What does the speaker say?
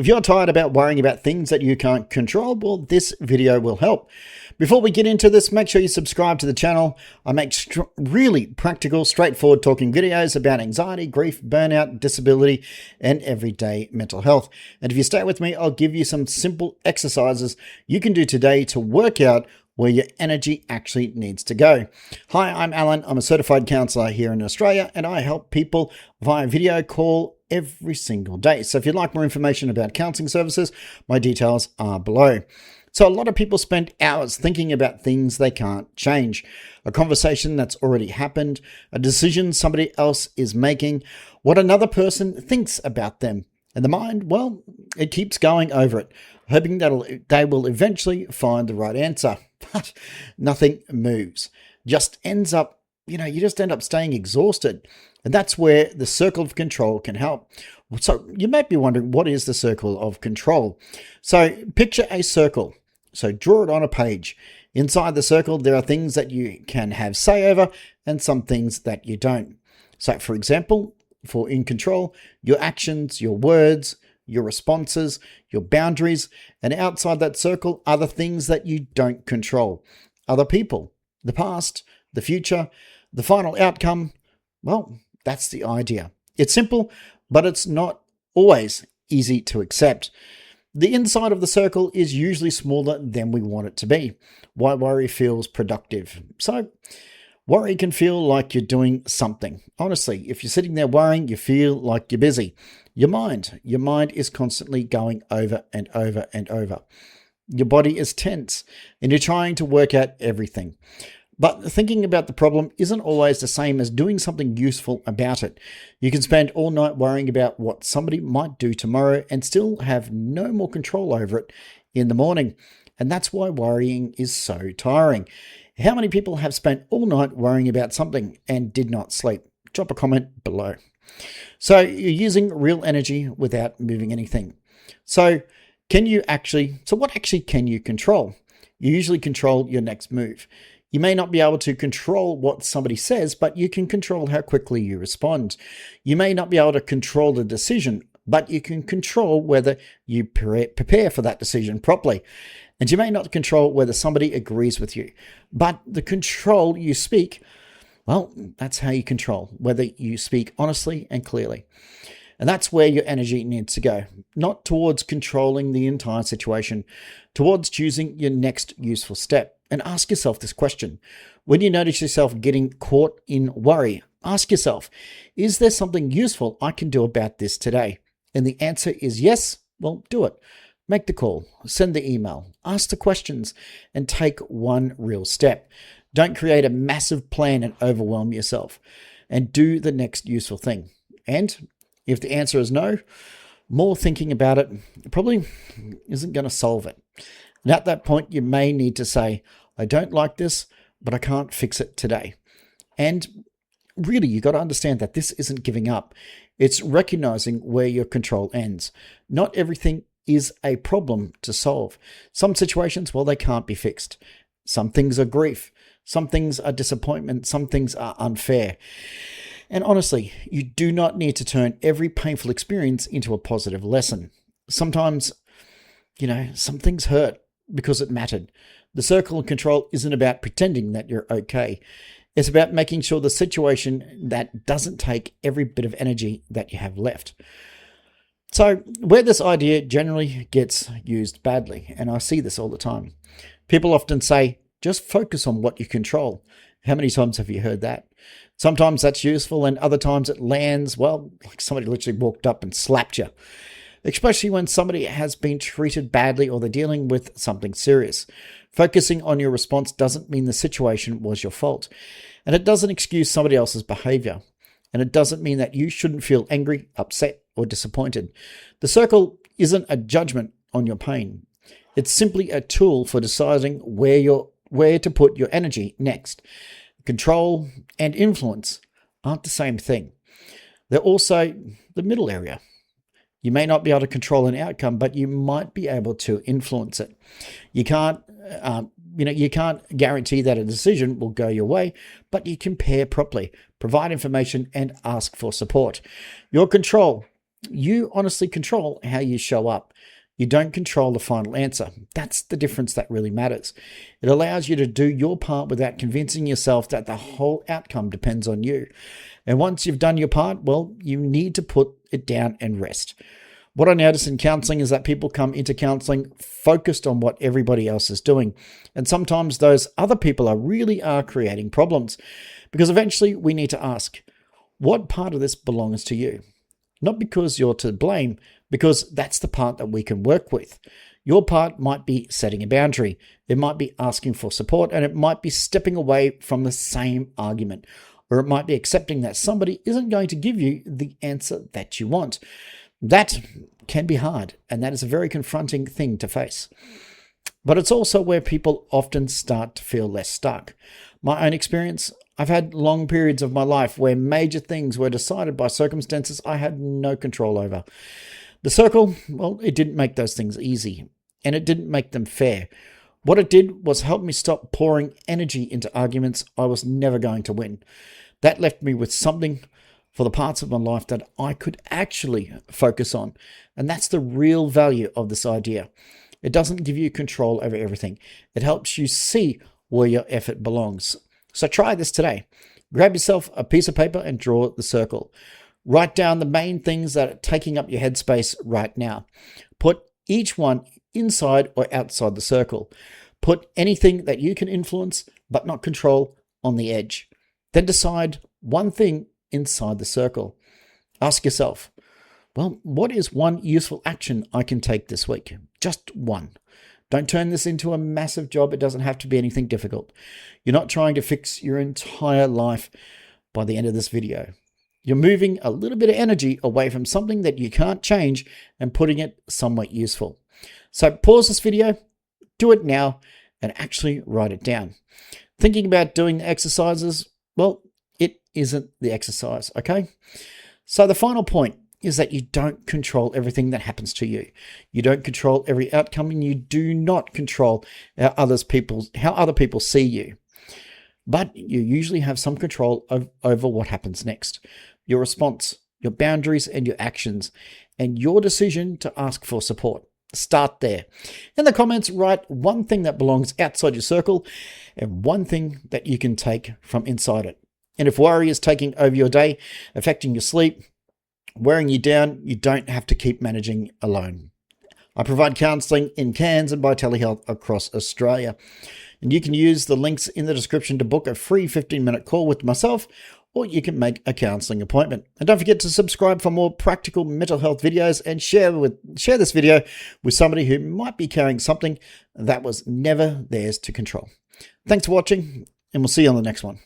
If you're tired about worrying about things that you can't control, well, this video will help. Before we get into this, make sure you subscribe to the channel. I make really practical, straightforward talking videos about anxiety, grief, burnout, disability, and everyday mental health. And if you stay with me, I'll give you some simple exercises you can do today to work out where your energy actually needs to go. Hi, I'm Alan. I'm a certified counsellor here in Australia, and I help people via video call every single day. So if you'd like more information about counselling services, my details are below. So a lot of people spend hours thinking about things they can't change, a conversation that's already happened, a decision somebody else is making, what another person thinks about them. And the mind, well, it keeps going over it, hoping that they will eventually find the right answer. But nothing moves. You just end up staying exhausted. And that's where the circle of control can help. So you might be wondering, what is the circle of control? So picture a circle. So draw it on a page. Inside the circle, there are things that you can have say over and some things that you don't. So for example, for in control, your actions, your words, your responses, your boundaries, and outside that circle are the things that you don't control. Other people, the past, the future, the final outcome. Well, that's the idea. It's simple, but it's not always easy to accept. The inside of the circle is usually smaller than we want it to be. Why worry feels productive. So worry can feel like you're doing something. Honestly, if you're sitting there worrying, you feel like you're busy. Your mind is constantly going over and over and over. Your body is tense and you're trying to work out everything. But thinking about the problem isn't always the same as doing something useful about it. You can spend all night worrying about what somebody might do tomorrow and still have no more control over it in the morning. And that's why worrying is so tiring. How many people have spent all night worrying about something and did not sleep? Drop a comment below. So you're using real energy without moving anything. So what actually can you control? You usually control your next move. You may not be able to control what somebody says, but you can control how quickly you respond. You may not be able to control the decision, but you can control whether you prepare for that decision properly. And you may not control whether somebody agrees with you, but the control you speak, well, that's how you control whether you speak honestly and clearly. And that's where your energy needs to go, not towards controlling the entire situation, towards choosing your next useful step. And ask yourself this question. When you notice yourself getting caught in worry, ask yourself, is there something useful I can do about this today? And the answer is yes, well, do it. Make the call, send the email, ask the questions, and take one real step. Don't create a massive plan and overwhelm yourself. And do the next useful thing. And if the answer is no, more thinking about it probably isn't going to solve it. And at that point, you may need to say, I don't like this, but I can't fix it today. And really, you got to understand that this isn't giving up. It's recognizing where your control ends. Not everything is a problem to solve. Some situations, well, they can't be fixed. Some things are grief. Some things are disappointment. Some things are unfair. And honestly, you do not need to turn every painful experience into a positive lesson. Sometimes, some things hurt because it mattered. The circle of control isn't about pretending that you're okay. It's about making sure the situation that doesn't take every bit of energy that you have left. So where this idea generally gets used badly, and I see this all the time, people often say, just focus on what you control. How many times have you heard that? Sometimes that's useful and other times it lands, well, like somebody literally walked up and slapped you. Especially when somebody has been treated badly or they're dealing with something serious. Focusing on your response doesn't mean the situation was your fault. And it doesn't excuse somebody else's behavior. And it doesn't mean that you shouldn't feel angry, upset, or disappointed. The circle isn't a judgment on your pain. It's simply a tool for deciding where to put your energy next. Control and influence aren't the same thing. They're also the middle area. You may not be able to control an outcome, but you might be able to influence it. You can't guarantee that a decision will go your way, but you can pair properly, provide information, and ask for support. Your control You honestly control how you show up. You don't control the final answer. That's the difference that really matters. It allows you to do your part without convincing yourself that the whole outcome depends on you. And once you've done your part, well, you need to put it down and rest. What I notice in counseling is that people come into counseling focused on what everybody else is doing. And sometimes those other people really are creating problems, because eventually we need to ask, what part of this belongs to you? Not because you're to blame, because that's the part that we can work with. Your part might be setting a boundary. It might be asking for support, and it might be stepping away from the same argument. Or it might be accepting that somebody isn't going to give you the answer that you want. That can be hard, and that is a very confronting thing to face. But it's also where people often start to feel less stuck. My own experience, I've had long periods of my life where major things were decided by circumstances I had no control over. The circle, well, it didn't make those things easy, and it didn't make them fair. What it did was help me stop pouring energy into arguments I was never going to win. That left me with something for the parts of my life that I could actually focus on. And that's the real value of this idea. It doesn't give you control over everything. It helps you see where your effort belongs. So try this today. Grab yourself a piece of paper and draw the circle. Write down the main things that are taking up your headspace right now. Put each one inside or outside the circle. Put anything that you can influence but not control on the edge. Then decide one thing inside the circle. Ask yourself, well, what is one useful action I can take this week? Just one. Don't turn this into a massive job. It doesn't have to be anything difficult. You're not trying to fix your entire life by the end of this video. You're moving a little bit of energy away from something that you can't change and putting it somewhere useful. So pause this video, do it now, and actually write it down. Thinking about doing the exercises, well, it isn't the exercise, okay? So the final point is that you don't control everything that happens to you. You don't control every outcome, and you do not control how other people see you. But you usually have some control over what happens next. Your response, your boundaries, and your actions, and your decision to ask for support. Start there. In the comments, write one thing that belongs outside your circle and one thing that you can take from inside it. And if worry is taking over your day, affecting your sleep, wearing you down, you don't have to keep managing alone. I provide counselling in Cairns and by telehealth across Australia. And you can use the links in the description to book a free 15-minute call with myself, or you can make a counselling appointment. And don't forget to subscribe for more practical mental health videos, and share this video with somebody who might be carrying something that was never theirs to control. Thanks for watching, and we'll see you on the next one.